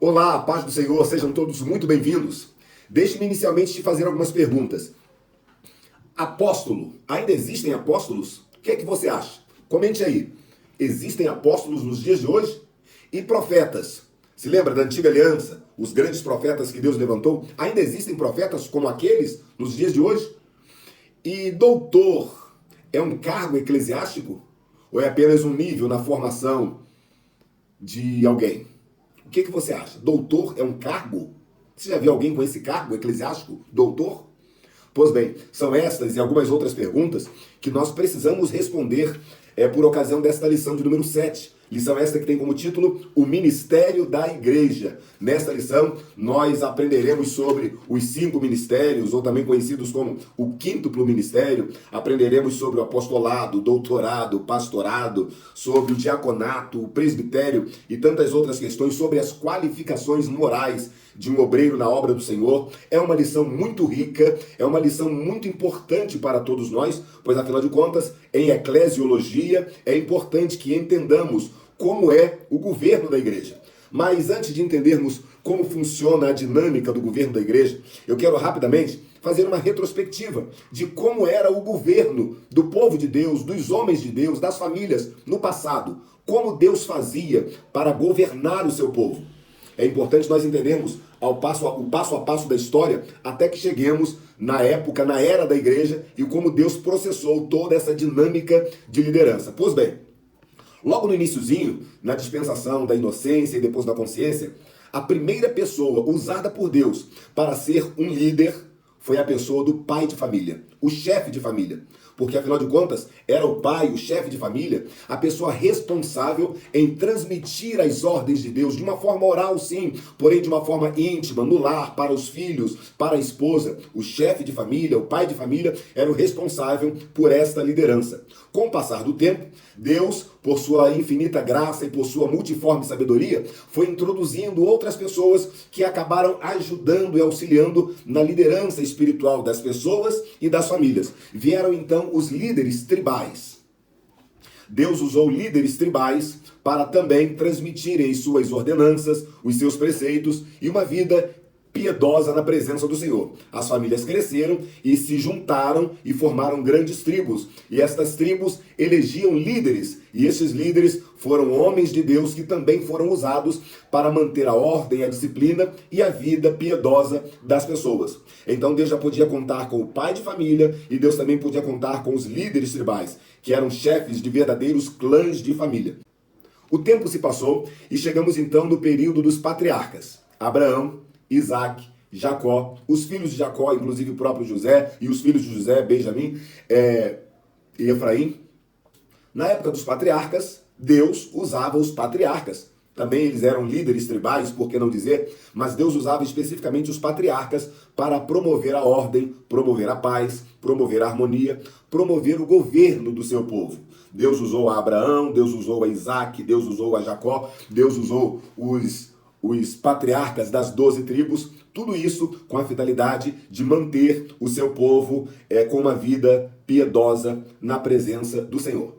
Olá, paz do Senhor, sejam todos muito bem-vindos. Deixe-me inicialmente te fazer algumas perguntas. Apóstolo, ainda existem apóstolos? O que é que você acha? Comente aí. Existem apóstolos nos dias de hoje? E profetas? Se lembra da antiga aliança? Os grandes profetas que Deus levantou? Ainda existem profetas como aqueles nos dias de hoje? E doutor é um cargo eclesiástico? Ou é apenas um nível na formação de alguém? O que você acha? Doutor é um cargo? Você já viu alguém com esse cargo eclesiástico? Doutor? Pois bem, são estas e algumas outras perguntas que nós precisamos responder por ocasião desta lição de número 7. Lição esta que tem como título O Ministério da Igreja. Nesta lição, nós aprenderemos sobre os 5 ministérios, ou também conhecidos como o quíntuplo ministério. Aprenderemos sobre o apostolado, o doutorado, o pastorado, sobre o diaconato, o presbitério e tantas outras questões sobre as qualificações morais de um obreiro na obra do Senhor. É uma lição muito rica, é uma lição muito importante para todos nós, pois afinal de contas, em eclesiologia, é importante que entendamos como é o governo da igreja. Mas antes de entendermos como funciona a dinâmica do governo da igreja, eu quero rapidamente fazer uma retrospectiva de como era o governo do povo de Deus, dos homens de Deus, das famílias no passado. Como Deus fazia para governar o seu povo. É importante nós entendermos o passo a passo da história até que cheguemos na época, na era da igreja e como Deus processou toda essa dinâmica de liderança. Pois bem, logo no iniciozinho, na dispensação da inocência e depois da consciência, a primeira pessoa usada por Deus para ser um líder foi a pessoa do pai de família, o chefe de família. Porque, afinal de contas, era o pai, o chefe de família, a pessoa responsável em transmitir as ordens de Deus de uma forma oral, sim, porém de uma forma íntima, no lar, para os filhos, para a esposa. O chefe de família, o pai de família, era o responsável por esta liderança. Com o passar do tempo, Deus, por sua infinita graça e por sua multiforme sabedoria, foi introduzindo outras pessoas que acabaram ajudando e auxiliando na liderança espiritual das pessoas e das famílias. Vieram então os líderes tribais. Deus usou líderes tribais para também transmitirem suas ordenanças, os seus preceitos e uma vida piedosa na presença do Senhor. As famílias cresceram e se juntaram e formaram grandes tribos. E estas tribos elegiam líderes. E esses líderes foram homens de Deus que também foram usados para manter a ordem, a disciplina e a vida piedosa das pessoas. Então Deus já podia contar com o pai de família e Deus também podia contar com os líderes tribais, que eram chefes de verdadeiros clãs de família. O tempo se passou e chegamos então no período dos patriarcas. Abraão, Isaac, Jacó, os filhos de Jacó, inclusive o próprio José, e os filhos de José, Benjamim e Efraim. Na época dos patriarcas, Deus usava os patriarcas. Também eles eram líderes tribais, por que não dizer? Mas Deus usava especificamente os patriarcas para promover a ordem, promover a paz, promover a harmonia, promover o governo do seu povo. Deus usou a Abraão, Deus usou a Isaac, Deus usou a Jacó, Deus usou os patriarcas das 12 tribos, tudo isso com a finalidade de manter o seu povo com uma vida piedosa na presença do Senhor.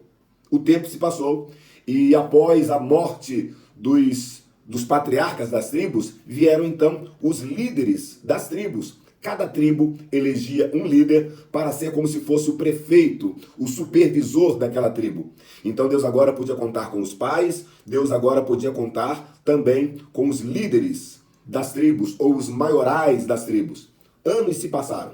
O tempo se passou e após a morte dos patriarcas das tribos, vieram então os líderes das tribos. Cada tribo elegia um líder para ser como se fosse o prefeito, o supervisor daquela tribo. Então Deus agora podia contar com os pais, Deus agora podia contar também com os líderes das tribos, ou os maiorais das tribos. Anos se passaram.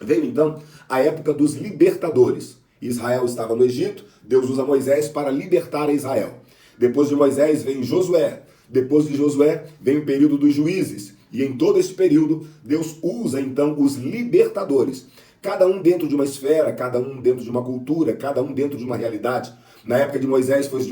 Veio então a época dos libertadores. Israel estava no Egito, Deus usa Moisés para libertar Israel. Depois de Moisés vem Josué. Depois de Josué vem o período dos juízes. E em todo esse período, Deus usa então os libertadores. Cada um dentro de uma esfera, cada um dentro de uma cultura, cada um dentro de uma realidade. Na época de Moisés foi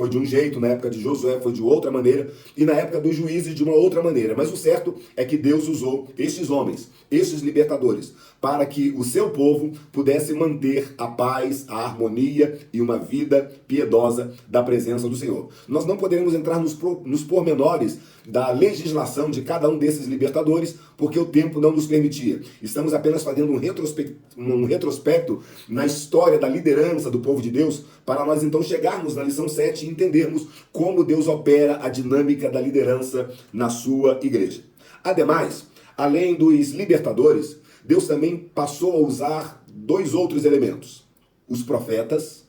de um jeito, na época de Josué foi de outra maneira, e na época dos juízes de uma outra maneira. Mas o certo é que Deus usou estes homens, estes libertadores, para que o seu povo pudesse manter a paz, a harmonia e uma vida piedosa da presença do Senhor. Nós não poderemos entrar nos pormenores da legislação de cada um desses libertadores, porque o tempo não nos permitia. Estamos apenas fazendo um retrospecto na história da liderança do povo de Deus, para nós então chegarmos na lição 7 e entendermos como Deus opera a dinâmica da liderança na sua igreja. Ademais, além dos libertadores, Deus também passou a usar dois outros elementos: os profetas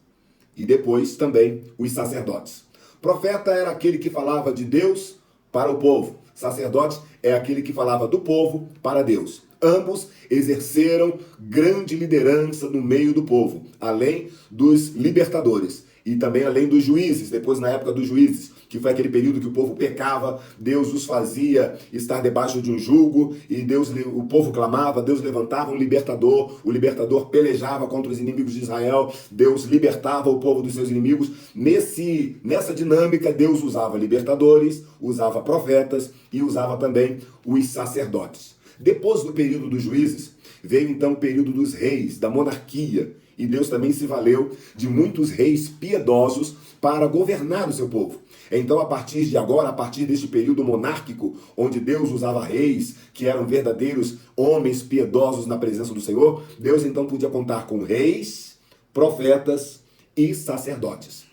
e depois também os sacerdotes. Profeta era aquele que falava de Deus para o povo. Sacerdote é aquele que falava do povo para Deus. Ambos exerceram grande liderança no meio do povo, além dos libertadores e também além dos juízes, depois na época dos juízes, que foi aquele período que o povo pecava, Deus os fazia estar debaixo de um jugo, e o povo clamava, Deus levantava um libertador, o libertador pelejava contra os inimigos de Israel, Deus libertava o povo dos seus inimigos. Nessa dinâmica, Deus usava libertadores, usava profetas e usava também os sacerdotes. Depois do período dos juízes, veio então o período dos reis, da monarquia, e Deus também se valeu de muitos reis piedosos para governar o seu povo. Então, a partir de agora, a partir deste período monárquico, onde Deus usava reis que eram verdadeiros homens piedosos na presença do Senhor, Deus então podia contar com reis, profetas e sacerdotes.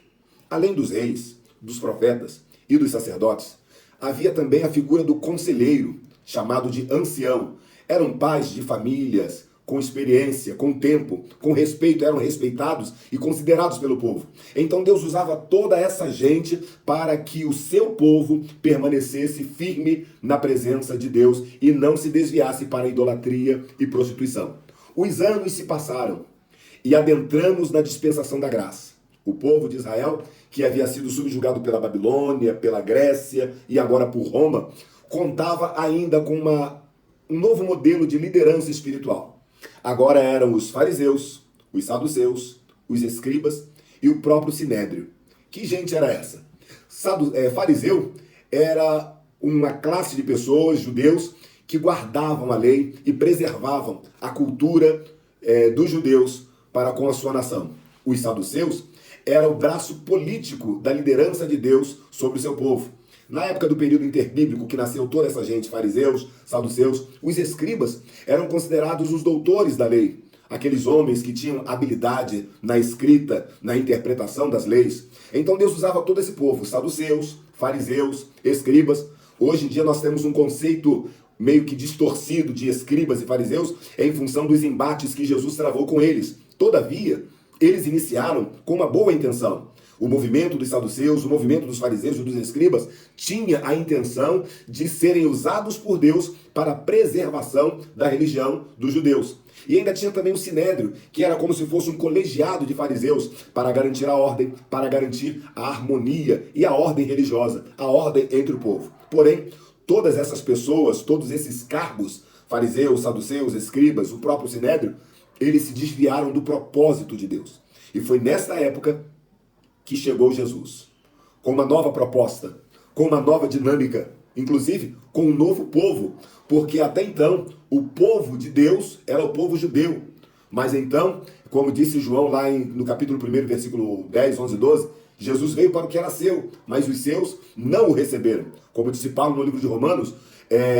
Além dos reis, dos profetas e dos sacerdotes, havia também a figura do conselheiro, chamado de ancião. Eram pais de famílias, com experiência, com tempo, com respeito, eram respeitados e considerados pelo povo. Então Deus usava toda essa gente para que o seu povo permanecesse firme na presença de Deus e não se desviasse para a idolatria e prostituição. Os anos se passaram e adentramos na dispensação da graça. O povo de Israel, que havia sido subjugado pela Babilônia, pela Grécia e agora por Roma, contava ainda com um novo modelo de liderança espiritual. Agora eram os fariseus, os saduceus, os escribas e o próprio sinédrio. Que gente era essa? Fariseu era uma classe de pessoas, judeus, que guardavam a lei e preservavam a cultura dos judeus para com a sua nação. Os saduceus eram o braço político da liderança de Deus sobre o seu povo. Na época do período interbíblico que nasceu toda essa gente, fariseus, saduceus, os escribas eram considerados os doutores da lei, aqueles homens que tinham habilidade na escrita, na interpretação das leis. Então Deus usava todo esse povo, saduceus, fariseus, escribas. Hoje em dia nós temos um conceito meio que distorcido de escribas e fariseus em função dos embates que Jesus travou com eles. Todavia, eles iniciaram com uma boa intenção. O movimento dos saduceus, o movimento dos fariseus e dos escribas tinha a intenção de serem usados por Deus para a preservação da religião dos judeus. E ainda tinha também o sinédrio, que era como se fosse um colegiado de fariseus para garantir a ordem, para garantir a harmonia e a ordem religiosa, a ordem entre o povo. Porém, todas essas pessoas, todos esses cargos, fariseus, saduceus, escribas, o próprio sinédrio, eles se desviaram do propósito de Deus. E foi nessa época que chegou Jesus, com uma nova proposta, com uma nova dinâmica, inclusive com um novo povo, porque até então o povo de Deus era o povo judeu. Mas então, como disse João lá no capítulo 1, versículo 10, 11 e 12, Jesus veio para o que era seu, mas os seus não o receberam. Como disse Paulo no livro de Romanos,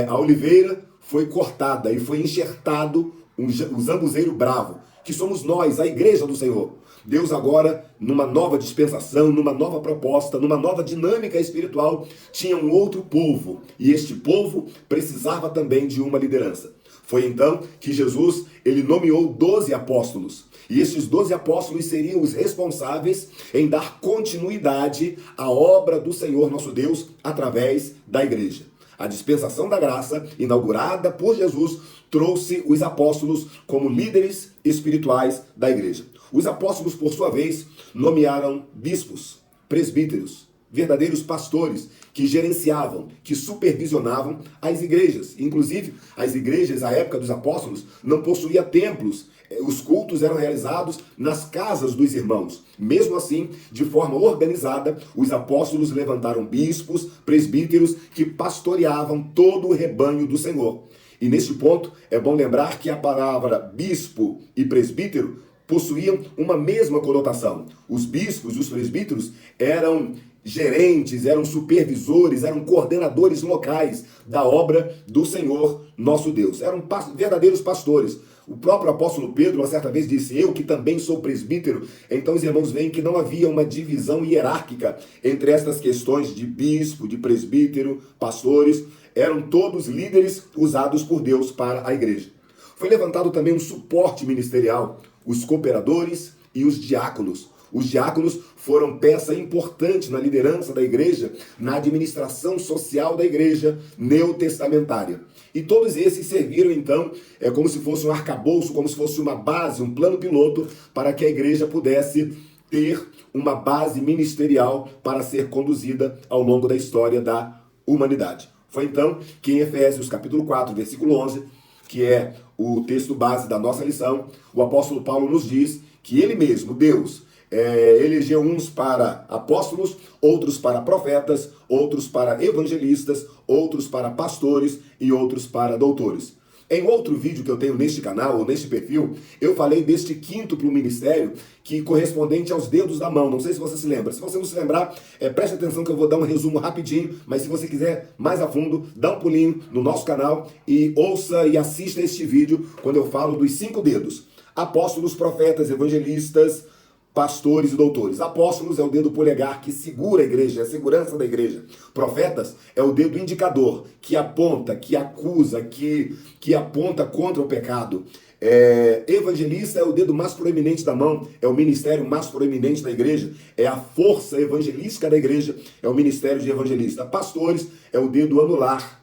a oliveira foi cortada e foi enxertado um zambuzeiro bravo, que somos nós, a igreja do Senhor. Deus agora, numa nova dispensação, numa nova proposta, numa nova dinâmica espiritual, tinha um outro povo. E este povo precisava também de uma liderança. Foi então que Jesus, ele nomeou 12 apóstolos. E esses 12 apóstolos seriam os responsáveis em dar continuidade à obra do Senhor nosso Deus através da igreja. A dispensação da graça, inaugurada por Jesus, trouxe os apóstolos como líderes espirituais da igreja. Os apóstolos, por sua vez, nomearam bispos, presbíteros, verdadeiros pastores que gerenciavam, que supervisionavam as igrejas. Inclusive, as igrejas, à época dos apóstolos, não possuíam templos. Os cultos eram realizados nas casas dos irmãos. Mesmo assim, de forma organizada, os apóstolos levantaram bispos, presbíteros, que pastoreavam todo o rebanho do Senhor. E neste ponto, é bom lembrar que a palavra bispo e presbítero possuíam uma mesma conotação. Os bispos, os presbíteros, eram gerentes, eram supervisores, eram coordenadores locais da obra do Senhor nosso Deus. Eram verdadeiros pastores. O próprio apóstolo Pedro, uma certa vez, disse: eu que também sou presbítero. Então os irmãos veem que não havia uma divisão hierárquica entre estas questões de bispo, de presbítero, pastores. Eram todos líderes usados por Deus para a igreja. Foi levantado também um suporte ministerial, os cooperadores e os diáconos. Os diáconos foram peça importante na liderança da igreja, na administração social da igreja neotestamentária. E todos esses serviram, então, como se fosse um arcabouço, como se fosse uma base, um plano piloto, para que a igreja pudesse ter uma base ministerial para ser conduzida ao longo da história da humanidade. Foi então que em Efésios capítulo 4, versículo 11, que é o texto base da nossa lição, o apóstolo Paulo nos diz que ele mesmo, Deus, elegeu uns para apóstolos, outros para profetas, outros para evangelistas, outros para pastores e outros para doutores. Em outro vídeo que eu tenho neste canal, ou neste perfil, eu falei deste quíntuplo ministério que correspondente aos dedos da mão. Não sei se você se lembra. Se você não se lembrar, preste atenção que eu vou dar um resumo rapidinho, mas se você quiser mais a fundo, dá um pulinho no nosso canal e ouça e assista este vídeo quando eu falo dos 5 dedos. Apóstolos, profetas, evangelistas, pastores e doutores. Apóstolos é o dedo polegar que segura a igreja, é a segurança da igreja. Profetas é o dedo indicador, que aponta, que acusa, que aponta contra o pecado. Evangelista é o dedo mais proeminente da mão, é o ministério mais proeminente da igreja, é a força evangelística da igreja, é o ministério de evangelista. Pastores é o dedo anular,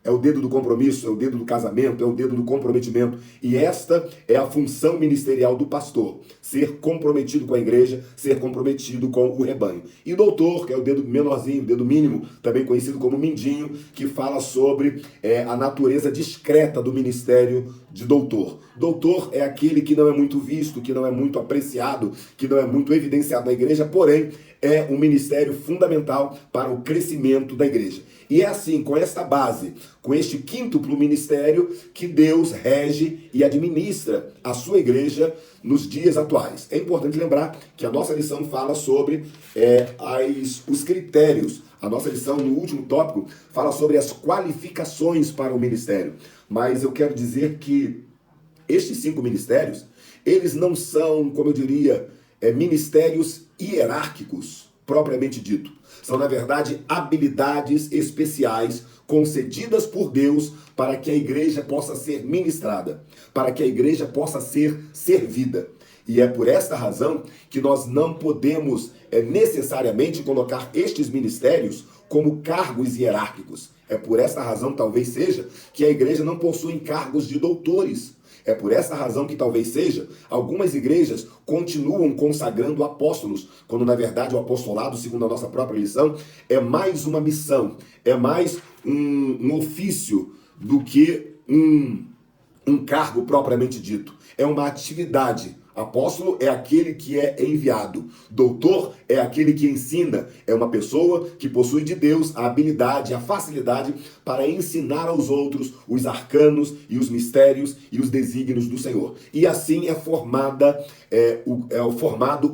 é o dedo do compromisso, é o dedo do casamento, é o dedo do comprometimento. E esta é a função ministerial do pastor, ser comprometido com a igreja, ser comprometido com o rebanho. E doutor, que é o dedo menorzinho, o dedo mínimo, também conhecido como mindinho, que fala sobre a natureza discreta do ministério de doutor. Doutor é aquele que não é muito visto, que não é muito apreciado, que não é muito evidenciado na igreja, porém é um ministério fundamental para o crescimento da igreja. E é assim, com esta base, com este quíntuplo ministério, que Deus rege e administra a sua igreja nos dias atuais. É importante lembrar que a nossa lição fala sobre os critérios. A nossa lição, no último tópico, fala sobre as qualificações para o ministério. Mas eu quero dizer que estes 5 ministérios, eles não são, como eu diria, ministérios hierárquicos, propriamente dito. São, na verdade, habilidades especiais concedidas por Deus para que a igreja possa ser ministrada, para que a igreja possa ser servida. E é por esta razão que nós não podemos necessariamente colocar estes ministérios como cargos hierárquicos. É por esta razão, talvez seja, que a igreja não possui cargos de doutores. É por essa razão que talvez seja, algumas igrejas continuam consagrando apóstolos, quando na verdade o apostolado, segundo a nossa própria lição, é mais uma missão, é mais um ofício do que um cargo propriamente dito. É uma atividade. Apóstolo é aquele que é enviado. Doutor é aquele que ensina. É uma pessoa que possui de Deus a habilidade, a facilidade para ensinar aos outros os arcanos e os mistérios e os desígnios do Senhor. E assim é formado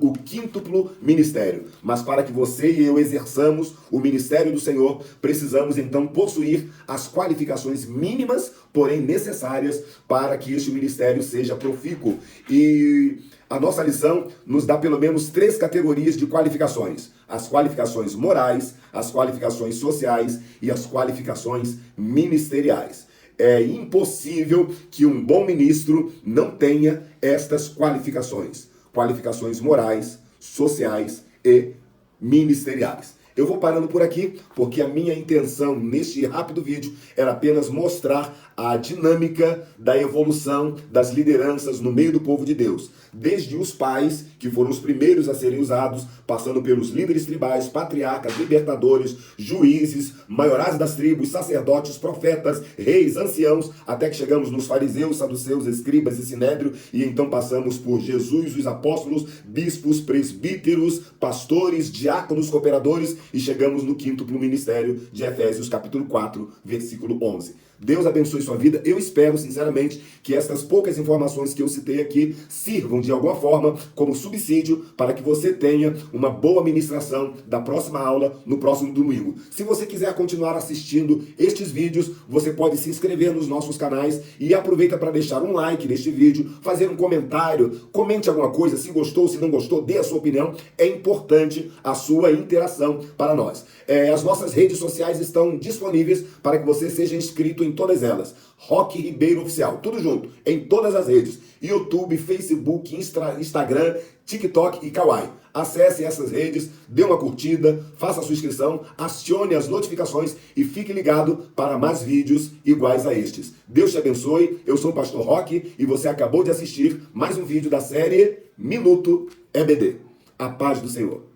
o quíntuplo ministério. Mas para que você e eu exerçamos o ministério do Senhor, precisamos então possuir as qualificações mínimas, porém necessárias, para que este ministério seja profícuo. E a nossa lição nos dá pelo menos 3 categorias de qualificações: as qualificações morais, as qualificações sociais e as qualificações ministeriais. É impossível que um bom ministro não tenha estas qualificações: qualificações morais, sociais e ministeriais. Eu vou parando por aqui, porque a minha intenção neste rápido vídeo era apenas mostrar a dinâmica da evolução das lideranças no meio do povo de Deus. Desde os pais, que foram os primeiros a serem usados, passando pelos líderes tribais, patriarcas, libertadores, juízes, maiorais das tribos, sacerdotes, profetas, reis, anciãos, até que chegamos nos fariseus, saduceus, escribas e sinédrio, e então passamos por Jesus, os apóstolos, bispos, presbíteros, pastores, diáconos, cooperadores, e chegamos no quíntuplo ministério de Efésios capítulo 4, versículo 11. Deus abençoe sua vida. Eu espero, sinceramente, que estas poucas informações que eu citei aqui sirvam de alguma forma como subsídio para que você tenha uma boa ministração da próxima aula no próximo domingo. Se você quiser continuar assistindo estes vídeos, você pode se inscrever nos nossos canais e aproveita para deixar um like neste vídeo, fazer um comentário, comente alguma coisa, se gostou, se não gostou, dê a sua opinião. É importante a sua interação para nós. As nossas redes sociais estão disponíveis para que você seja inscrito em todas elas. Roque Ribeiro Oficial, tudo junto, em todas as redes. YouTube, Facebook, Instagram, TikTok e Kawaii. Acesse essas redes, dê uma curtida, faça a sua inscrição, acione as notificações e fique ligado para mais vídeos iguais a estes. Deus te abençoe, eu sou o Pastor Roque e você acabou de assistir mais um vídeo da série Minuto EBD. A paz do Senhor.